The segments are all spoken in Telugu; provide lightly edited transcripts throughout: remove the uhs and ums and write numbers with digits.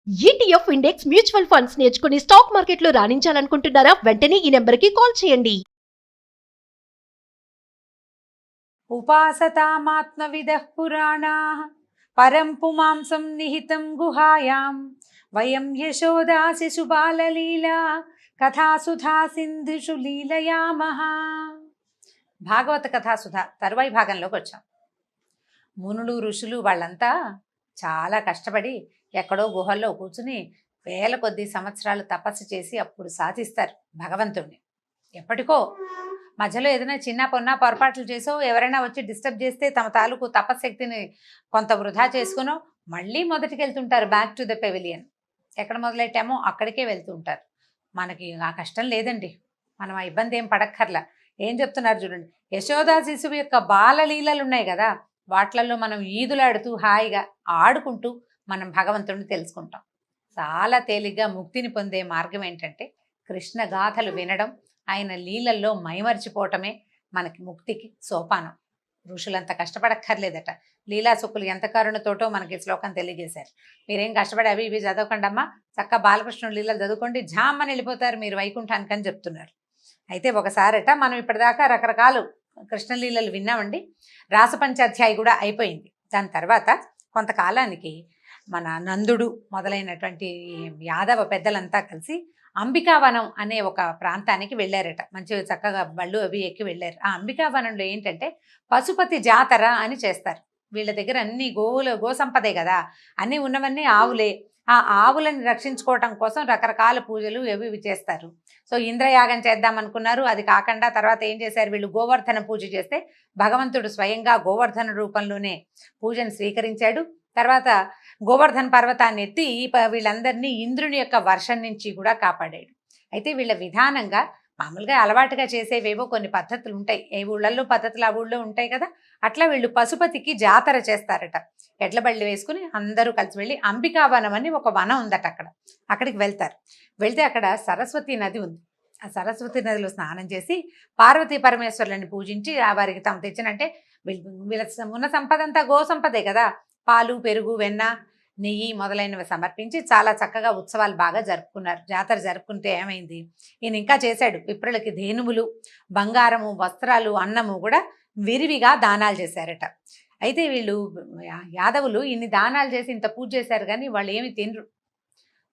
ETF ఇండెక్స్ మ్యూచువల్ ఫండ్స్ నేర్చుకుని స్టాక్ మార్కెట్లో రాణించాలనుకుంటున్నారా? వెంటనే ఈ నెంబర్కి కాల్ చేయండి. ఉపాసతామాత్మవిదః పురాణాః పరం పుమాంసం నిహితం గుహాయాం వయం యశోదా శిశుబాలలీలా కథాసుధా సింధుషు లీలయామః. భాగవత కథాసుధ తరువాయి భాగంలోకి వచ్చాం. మునులు ఋషులు వాళ్ళంతా చాలా కష్టపడి ఎక్కడో గుహల్లో కూర్చుని వేల కొద్ది సంవత్సరాలు తపస్సు చేసి అప్పుడు సాధిస్తారు భగవంతుణ్ణి. ఎప్పటికో మధ్యలో ఏదైనా చిన్న పొన్న పొరపాట్లు చేసో ఎవరైనా వచ్చి డిస్టర్బ్ చేస్తే తమ తాలూకు తపశక్తిని కొంత వృధా చేసుకునో మళ్ళీ మొదటికి వెళ్తుంటారు, బ్యాక్ టు ద పెవిలియన్. ఎక్కడ మొదలెట్టామో అక్కడికే వెళ్తూ ఉంటారు. మనకి ఆ కష్టం లేదండి, మనం ఆ ఇబ్బంది ఏం పడక్కర్లా. ఏం చెప్తున్నారు చూడండి, యశోదా శిశువు యొక్క బాలలీలలు ఉన్నాయి కదా, వాట్లల్లో మనం ఈదులాడుతూ హాయిగా ఆడుకుంటూ మనం భగవంతుడిని తెలుసుకుంటాం. చాలా తేలిగ్గా ముక్తిని పొందే మార్గం ఏంటంటే కృష్ణ గాథలు వినడం, ఆయన లీలల్లో మైమర్చిపోవటమే మనకి ముక్తికి సోపానం. ఋషులంత కష్టపడక్కర్లేదట. లీలాసుకులు ఎంత కరుణతోటో మనకి శ్లోకం తెలియజేశారు. మీరేం కష్టపడి అవి ఇవి చదవకండి అమ్మా, చక్క బాలకృష్ణుడు లీలలు చదువుకోండి, జామ్మని వెళ్ళిపోతారు మీరు వైకుంఠానికి అని చెప్తున్నారు. అయితే ఒకసారట మనం ఇప్పటిదాకా రకరకాలు కృష్ణలీలలు విన్నామండి. రాసపంచాధ్యాయి కూడా అయిపోయింది. దాని తర్వాత కొంతకాలానికి మన నందుడు మొదలైనటువంటి యాదవ పెద్దలంతా కలిసి అంబికావనం అనే ఒక ప్రాంతానికి వెళ్ళారట. మంచి చక్కగా బళ్ళు అవి ఎక్కి వెళ్ళారు. ఆ అంబికావనంలో ఏంటంటే పశుపతి జాతర అని చేస్తారు. వీళ్ళ దగ్గర అన్ని గో సంపదే కదా, అన్నీ ఉన్నవన్నీ ఆవులే. ఆ ఆవులని రక్షించుకోవటం కోసం రకరకాల పూజలు ఇవి చేస్తారు. సో ఇంద్రయాగం చేద్దాం అనుకున్నారు, అది కాకుండా తర్వాత ఏం చేశారు వీళ్ళు, గోవర్ధన పూజ చేస్తే భగవంతుడు స్వయంగా గోవర్ధన రూపంలోనే పూజను స్వీకరించాడు. తర్వాత గోవర్ధన పర్వతాన్ని ఎత్తి వీళ్ళందరినీ ఇంద్రుని యొక్క వర్షం నుంచి కూడా కాపాడాడు. అయితే వీళ్ళ విధానంగా మామూలుగా అలవాటుగా చేసేవేవో కొన్ని పద్ధతులు ఉంటాయి, ఏ ఊళ్ళల్లో పద్ధతులు ఆ ఊళ్ళో ఉంటాయి కదా, అట్లా వీళ్ళు పశుపతికి జాతర చేస్తారట. ఎడ్ల బళ్ళు వేసుకుని అందరూ కలిసి వెళ్ళి అంబికావనం అని ఒక వనం ఉందట, అక్కడికి వెళ్తారు. వెళ్తే అక్కడ సరస్వతి నది ఉంది. ఆ సరస్వతి నదిలో స్నానం చేసి పార్వతీ పరమేశ్వరులని పూజించి వారికి తాము తెచ్చినంటే వీళ్ళ ఉన్న సంపద అంతా గో సంపదే కదా, పాలు పెరుగు వెన్న నెయ్యి మొదలైనవి సమర్పించి చాలా చక్కగా ఉత్సవాలు బాగా జరుపుకున్నారు. జాతర జరుపుకుంటే ఏమైంది, ఈయన ఇంకా చేశాడు, విప్రులకి ధేనువులు బంగారము వస్త్రాలు అన్నము కూడా విరివిగా దానాలు చేశారట. అయితే వీళ్ళు యాదవులు ఇన్ని దానాలు చేసి ఇంత పూజ చేశారు కానీ వాళ్ళు ఏమి తినరు,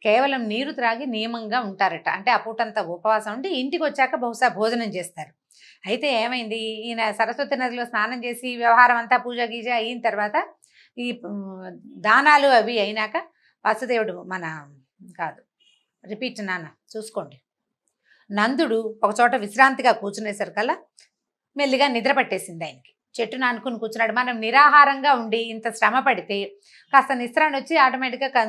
కేవలం నీరు త్రాగి నియమంగా ఉంటారట. అంటే ఆ పూటంతా ఉపవాసం ఉండి ఇంటికి వచ్చాక బహుశా భోజనం చేస్తారు. అయితే ఏమైంది, ఈయన సరస్వతి నదిలో స్నానం చేసి వ్యవహారం అంతా పూజ గీజ అయిన తర్వాత ఈ దానాలు అవి అయినాక వాసుదేవుడు కాదు రిపీట్ నాన్న చూసుకోండి, నందుడు ఒకచోట విశ్రాంతిగా కూర్చునేసరికల్లా మెల్లిగా నిద్ర పట్టేసింది ఆయనకి. చెట్టును అనుకుని కూర్చున్నాడు. మనం నిరాహారంగా ఉండి ఇంత శ్రమ పడితే కాస్త నిస్త్రాన్ని వచ్చి ఆటోమేటిక్గా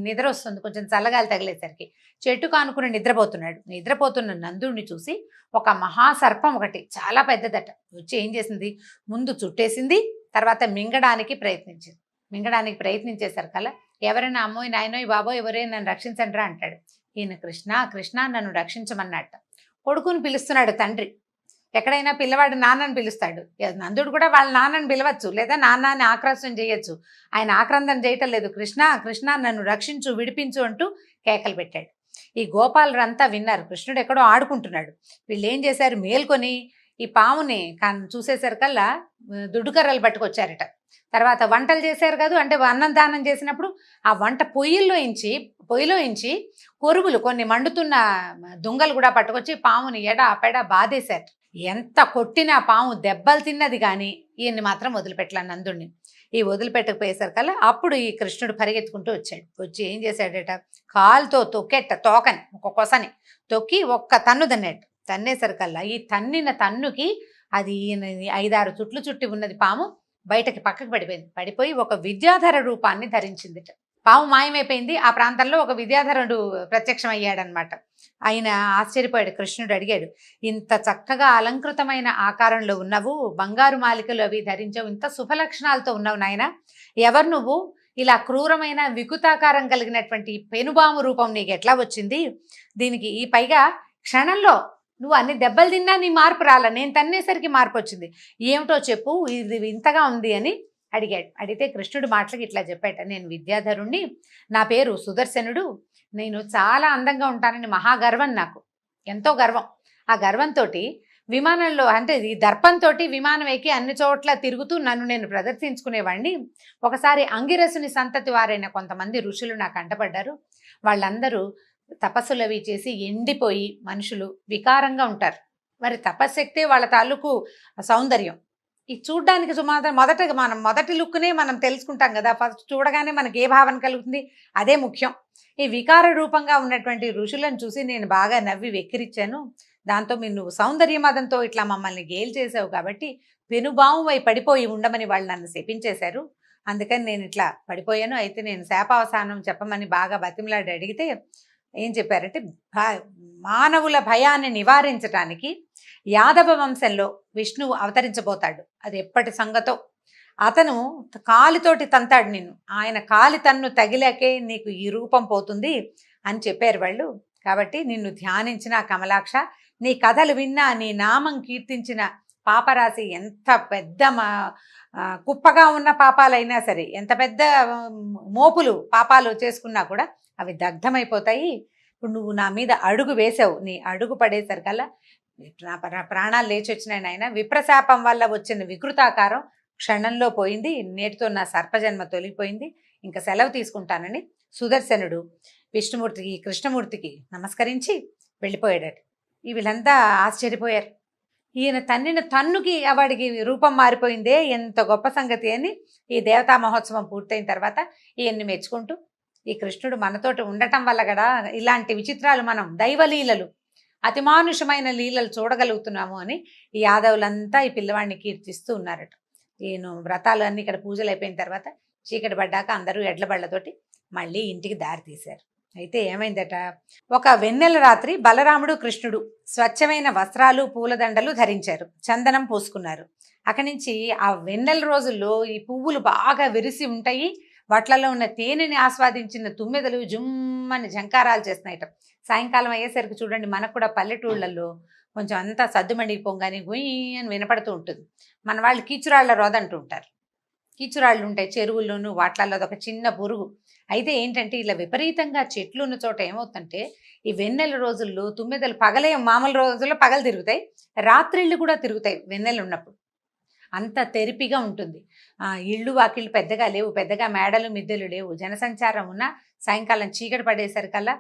నిద్ర వస్తుంది, కొంచెం చల్లగాలి తగిలేసరికి. చెట్టుకు అనుకుని నిద్రపోతున్న నందుడిని చూసి ఒక మహాసర్పం ఒకటి చాలా పెద్దదట వచ్చి ఏం చేసింది, ముందు చుట్టేసింది, తర్వాత మింగడానికి ప్రయత్నించేసరికల్లా ఎవరైనా అమ్మోయ్ నాయనోయ్ బాబోయ్ ఎవరైనా నన్ను రక్షించండిరా అంటాడు. ఈయన కృష్ణ కృష్ణ నన్ను రక్షించమన్నట్ట. కొడుకుని పిలుస్తున్నాడు తండ్రి. ఎక్కడైనా పిల్లవాడు నాన్నని పిలుస్తాడు, నందుడు కూడా వాళ్ళ నాన్నని పిలవచ్చు, లేదా నాన్నని ఆక్రోశం చేయొచ్చు. ఆయన ఆక్రందన చేయటం లేదు, కృష్ణ కృష్ణ నన్ను రక్షించు విడిపించు అంటూ కేకలు పెట్టాడు. ఈ గోపాలురంతా విన్నారు, కృష్ణుడు ఎక్కడో ఆడుకుంటున్నాడు. వీళ్ళు ఏం చేశారు, మేల్కొని ఈ పాముని చూసేసరికల్లా దుడ్డుకర్రలు పట్టుకొచ్చారట. తర్వాత వంటలు చేశారు కదా, అంటే అన్నం దానం చేసినప్పుడు ఆ వంట పొయ్యిలో ఇంచి కొరుగులు కొన్ని మండుతున్న దుంగలు కూడా పట్టుకొచ్చి పాముని పెడ బాధేశారు. ఎంత కొట్టినా పాము దెబ్బలు తిన్నది కానీ ఈయన్ని మాత్రం వదిలిపెట్టలే నందుడిని. ఈ వదిలిపెట్టకపోయేసరికల్లా అప్పుడు ఈ కృష్ణుడు పరిగెత్తుకుంటూ వచ్చి ఏం చేశాడట, కాలుతో తోకని ఒక కొసని తొక్కి ఒక్క తన్ను తన్నేసరికల్లా ఈ తన్నిన తన్నుకి అది 5-6 చుట్లు చుట్టి ఉన్నది పాము బయటకి పక్కకు పడిపోయి ఒక విద్యాధర రూపాన్ని ధరించిందిట. పాము మాయమైపోయింది. ఆ ప్రాంతంలో ఒక విద్యాధరుడు ప్రత్యక్షం అయ్యాడనమాట. ఆయన ఆశ్చర్యపోయాడు. కృష్ణుడు అడిగాడు, ఇంత చక్కగా అలంకృతమైన ఆకారంలో ఉన్నవు, బంగారు మాలికలు అవి ధరించవు, ఇంత శుభలక్షణాలతో ఉన్నావు నాయన, ఎవరు నువ్వు, ఇలా క్రూరమైన వికృతాకారం కలిగినటువంటి పెనుబాము రూపం నీకు ఎట్లా వచ్చింది, దీనికి ఈ పైగా క్షణంలో నువ్వు అన్ని దెబ్బలు తిన్నా నీ మార్పు రాల, నేను తన్నేసరికి మార్పు వచ్చింది, ఏమిటో చెప్పు, ఇది ఇంతగా ఉంది అని అడిగాడు. అడిగితే కృష్ణుడు మాటలకి ఇట్లా చెప్పాట, నేను విద్యాధరుణ్ణి, నా పేరు సుదర్శనుడు, నేను చాలా అందంగా ఉంటానని మహాగర్వం నాకు, ఎంతో గర్వం. ఆ గర్వంతో విమానంలో అంటే ఈ దర్పంతో విమానం ఎక్కి అన్ని చోట్ల తిరుగుతూ నన్ను నేను ప్రదర్శించుకునేవాడిని. ఒకసారి అంగిరసుని సంతతి వారైన కొంతమంది ఋషులు నాకు అంటపడ్డారు. వాళ్ళందరూ తపస్సులు అవి చేసి ఎండిపోయి మనుషులు వికారంగా ఉంటారు. మరి తపశ్శక్తే వాళ్ళ తాలూకు సౌందర్యం. ఇది చూడ్డానికి సుమాత్రం మనం మొదటి లుక్నే మనం తెలుసుకుంటాం కదా, ఫస్ట్ చూడగానే మనకి ఏ భావన కలుగుతుంది, అదే ముఖ్యం. ఈ వికార రూపంగా ఉన్నటువంటి ఋషులను చూసి నేను బాగా నవ్వి వెక్కిరిచ్చాను. దాంతో నువ్వు సౌందర్య మదంతో ఇట్లా మమ్మల్ని గేలి చేసావు కాబట్టి పెనుబావువై పడిపోయి ఉండమని వాళ్ళు నన్ను శపించేశారు. అందుకని నేను ఇట్లా పడిపోయాను. అయితే నేను శాపావసానం చెప్పమని బాగా బతిమలాడి అడిగితే ఏం చెప్పారంటే, మానవుల భయాన్ని నివారించడానికి యాదవ వంశంలో విష్ణువు అవతరించబోతాడు, అది ఎప్పటి సంగతో. అతను కాలితోటి తంతాడు నిన్ను, ఆయన కాలి తన్ను తగిలాకే నీకు ఈ రూపం పోతుంది అని చెప్పారు వాళ్ళు. కాబట్టి నిన్ను ధ్యానించిన కమలాక్ష, నీ కథలు విన్నా, నీ నామం కీర్తించిన పాపరాశి ఎంత పెద్ద కుప్పగా ఉన్న పాపాలైనా సరే, ఎంత పెద్ద మోపులు పాపాలు చేసుకున్నా కూడా అవి దగ్ధమైపోతాయి. ఇప్పుడు నువ్వు నా మీద అడుగు వేసావు, నీ అడుగు పడేసరికల్లా నా ప్రాణాలు లేచి వచ్చినాయి నాయన. విప్రశాపం వల్ల వచ్చిన వికృతాకారం క్షణంలో పోయింది, నేటితో నా సర్పజన్మ తొలిగిపోయింది, ఇంకా సెలవు తీసుకుంటానని సుదర్శనుడు విష్ణుమూర్తికి కృష్ణమూర్తికి నమస్కరించి వెళ్ళిపోయాడట. వీళ్ళంతా ఆశ్చర్యపోయారు. ఈయన తన్నిన తన్నుకి వాడికి రూపం మారిపోయిందే, ఎంత గొప్ప సంగతి అని ఈ దేవతా మహోత్సవం పూర్తయిన తర్వాత ఈయన్ని మెచ్చుకుంటూ, ఈ కృష్ణుడు మనతోటి ఉండటం వల్ల కదా ఇలాంటి విచిత్రాలు, మనం దైవలీలలు, అతిమానుషమైన లీలలు చూడగలుగుతున్నాము అని ఈ యాదవులంతా ఈ పిల్లవాడిని కీర్తిస్తూ ఉన్నారట. ఈయన వ్రతాలు అన్నీ ఇక్కడ పూజలు అయిపోయిన తర్వాత చీకటి పడ్డాక అందరూ ఎడ్ల బళ్ళతోటి మళ్ళీ ఇంటికి దారి తీశారు. అయితే ఏమైందట, ఒక వెన్నెల రాత్రి బలరాముడు కృష్ణుడు స్వచ్ఛమైన వస్త్రాలు పూలదండలు ధరించారు, చందనం పూసుకున్నారు. అక్కడి నుంచి ఆ వెన్నెల రోజుల్లో ఈ పువ్వులు బాగా విరిసి ఉంటాయి, వాట్లలో ఉన్న తేనెని ఆస్వాదించిన తుమ్మెదలు జుమ్మని జంకారాలు చేస్తున్నాయట. సాయంకాలం అయ్యేసరికి చూడండి, మనకు కూడా పల్లెటూళ్ళల్లో కొంచెం అంతా సద్దుమణిగిపోగానే గుయ్యి అని వినపడుతూ ఉంటుంది. మన వాళ్ళు కీచురాళ్ల రోద అంటూ ఉంటారు. కీచురాళ్ళు ఉంటాయి చెరువుల్లోనూ, వాట్లలో అదొక చిన్న పురుగు. అయితే ఏంటంటే, ఇలా విపరీతంగా చెట్లు ఉన్న చోట ఏమవుతుందంటే, ఈ వెన్నెల రోజుల్లో తుమ్మెదలు పగలే, మామూలు రోజుల్లో పగలు తిరుగుతాయి, రాత్రిళ్ళు కూడా తిరుగుతాయి వెన్నెలు ఉన్నప్పుడు. అంత తెరిపిగా ఉంటుంది. ఇళ్ళు వాకిళ్ళు పెద్దగా లేవు, పెద్దగా మేడలు మిద్దెలు లేవు, జనసంచారం ఉన్న సాయంకాలం చీకటి పడేసరికల్లా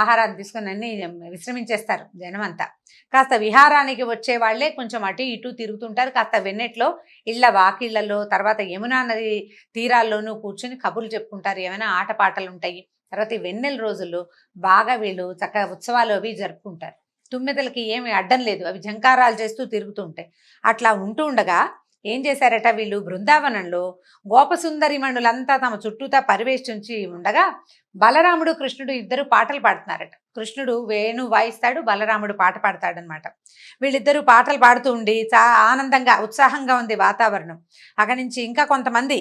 ఆహారాన్ని తీసుకొని అన్ని విశ్రమించేస్తారు జనం అంతా. కాస్త విహారానికి వచ్చే వాళ్ళే కొంచెం అటు ఇటు తిరుగుతుంటారు. కాస్త వెన్నెట్లో ఇళ్ళ వాకిళ్లలో, తర్వాత యమునా నది తీరాల్లోనూ కూర్చొని కబుర్లు చెప్పుకుంటారు, ఏమైనా ఆటపాటలు ఉంటాయి. తర్వాత ఈ వెన్నెల రోజుల్లో బాగా వీళ్ళు చక్కగా ఉత్సవాలు అవి జరుపుకుంటారు. తుమ్మెదలకి ఏమి అడ్డం లేదు, అవి జంకారాలు చేస్తూ తిరుగుతూ ఉంటాయి. అట్లా ఉంటూ ఉండగా ఏం చేశారట, వీళ్ళు బృందావనంలో గోపసుందరి మణులంతా తమ చుట్టూతా పరివేష్టించి ఉండగా బలరాముడు కృష్ణుడు ఇద్దరు పాటలు పాడుతున్నారట. కృష్ణుడు వేణు వాయిస్తాడు, బలరాముడు పాట పాడతాడనమాట. వీళ్ళిద్దరూ పాటలు పాడుతూ ఉండి చాలా ఆనందంగా ఉత్సాహంగా ఉంది వాతావరణం. అక్కడి నుంచి ఇంకా కొంతమంది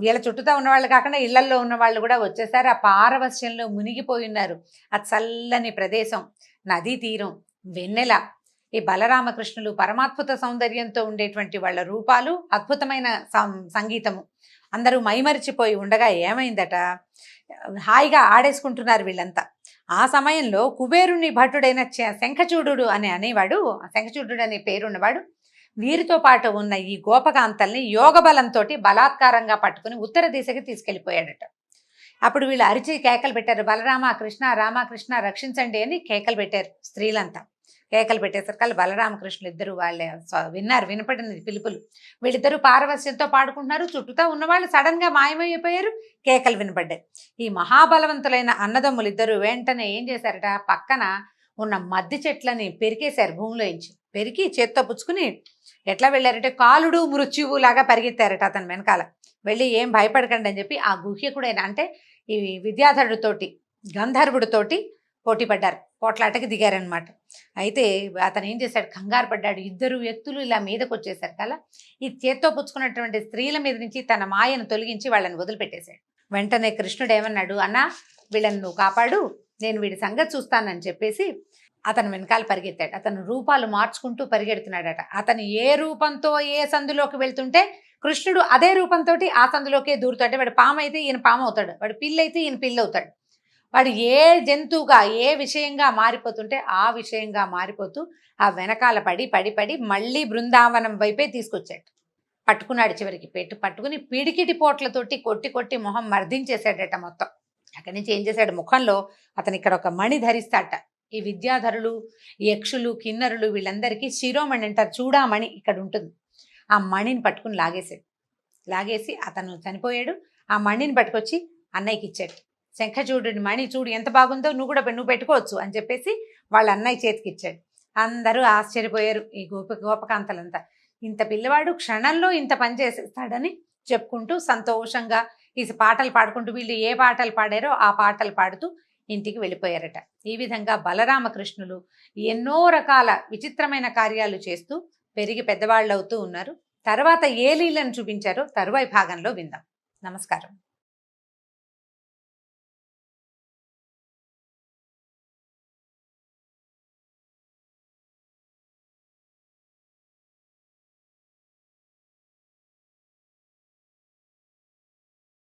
వీళ్ళ చుట్టూతా ఉన్నవాళ్ళు కాకుండా ఇళ్లల్లో ఉన్న వాళ్ళు కూడా వచ్చేసారు. ఆ పారవశ్యంలో మునిగిపోయి ఉన్నారు. ఆ చల్లని ప్రదేశం, నదీ తీరం, వెన్నెల, ఈ బలరామకృష్ణులు పరమాద్భుత సౌందర్యంతో ఉండేటువంటి వాళ్ళ రూపాలు, అద్భుతమైన సంగీతము, అందరూ మైమరిచిపోయి ఉండగా ఏమైందట, హాయిగా ఆడేసుకుంటున్నారు వీళ్ళంతా. ఆ సమయంలో కుబేరుని భటుడైన శంఖచూడు అని అనేవాడు, శంఖచూడు అనే పేరున్నవాడు వీరితో పాటు ఉన్న ఈ గోపకాంతల్ని యోగ బలంతో బలాత్కారంగా పట్టుకుని ఉత్తర దిశకి తీసుకెళ్ళిపోయాడట. అప్పుడు వీళ్ళు అరిచి కేకలు పెట్టారు, బలరామ కృష్ణ, రామకృష్ణ రక్షించండి అని కేకలు పెట్టారు. స్త్రీలంతా కేకలు పెట్టేసరికి బలరామకృష్ణులు ఇద్దరు వాళ్ళే విన్నారు, వినపడిన పిలుపులు. వీళ్ళిద్దరూ పారవస్యంతో పాడుకుంటున్నారు, చుట్టూతా ఉన్నవాళ్ళు సడన్ గా మాయమైపోయారు, కేకలు వినపడ్డాయి. ఈ మహాబలవంతులైన అన్నదమ్ములు ఇద్దరు వెంటనే ఏం చేశారట, పక్కన ఉన్న మద్ది చెట్లని పెరికేశారు, భూమిలోంచి పెరికి చేత్తో పుచ్చుకుని ఎట్లా వెళ్ళారంటే కాలుడు మృత్యువు లాగా పరిగెత్తారట అతని వెనకాల. వెళ్ళి ఏం భయపడకండి అని చెప్పి ఆ గుహ్యకుడైన అంటే ఈ విద్యాధరుడితోటి గంధర్వుడితోటి పోటీ పడ్డారు, పోట్లాటకి దిగారనమాట. అయితే అతను ఏం చేశాడు, కంగారు పడ్డాడు. ఇద్దరు వ్యక్తులు ఇలా మీదకి వచ్చేసారు కదా, ఈ చేత్తో పుచ్చుకున్నటువంటి స్త్రీల మీద నుంచి తన మాయను తొలగించి వాళ్ళని వదిలిపెట్టేశాడు. వెంటనే కృష్ణుడు ఏమన్నాడు, అన్నా వీళ్ళని నువ్వు కాపాడు, నేను వీడి సంగతి చూస్తానని చెప్పేసి అతను వెనకాల పరిగెత్తాడు. అతను రూపాలు మార్చుకుంటూ పరిగెడుతున్నాడట. అతను ఏ రూపంతో ఏ సందులోకి వెళ్తుంటే కృష్ణుడు అదే రూపంతో ఆ సందులోకే దూరుతాడు. వాడు పాము అయితే ఈయన పాము అవుతాడు, వాడు పిల్లి అయితే ఈయన పిల్లి అవుతాడు. వాడు ఏ జంతువుగా ఏ విషయంగా మారిపోతుంటే ఆ విషయంగా మారిపోతూ ఆ వెనకాల పడి పడి పడి మళ్ళీ బృందావనం వైపే తీసుకొచ్చాడు. పట్టుకున్నాడు, చివరికి పట్టుకుని పిడికిటి పోట్లతోటి కొట్టి కొట్టి మొహం మర్దించేశాడట మొత్తం. అక్కడి నుంచి ఏం చేశాడు, ముఖంలో అతను ఇక్కడ ఒక మణి ధరిస్తాట. ఈ విద్యాధరులు, యక్షులు, కిన్నరులు వీళ్ళందరికీ శిరోమణి అంటారు, చూడామణి ఇక్కడ ఉంటుంది. ఆ మణిని పట్టుకుని లాగేసి అతను చనిపోయాడు. ఆ మణిని పట్టుకొచ్చి అన్నయ్యకి ఇచ్చాడు. శంఖచూడుని మణి చూడు ఎంత బాగుందో, నువ్వు పెట్టుకోవచ్చు అని చెప్పేసి వాళ్ళ అన్నయ్య చేతికి ఇచ్చాడు. అందరూ ఆశ్చర్యపోయారు, ఈ గోపకాంతలంతా. ఇంత పిల్లవాడు క్షణంలో ఇంత పని చేసేస్తాడని చెప్పుకుంటూ సంతోషంగా ఈ పాటలు పాడుకుంటూ, వీళ్ళు ఏ పాటలు పాడారో ఆ పాటలు పాడుతూ ఇంటికి వెళ్ళిపోయారట. ఈ విధంగా బలరామకృష్ణులు ఎన్నో రకాల విచిత్రమైన కార్యాలు చేస్తూ పెరిగి పెద్దవాళ్ళు అవుతూ ఉన్నారు. తర్వాత ఏ లీలను చూపించారో తరువాయి భాగంలో విందాం. నమస్కారం.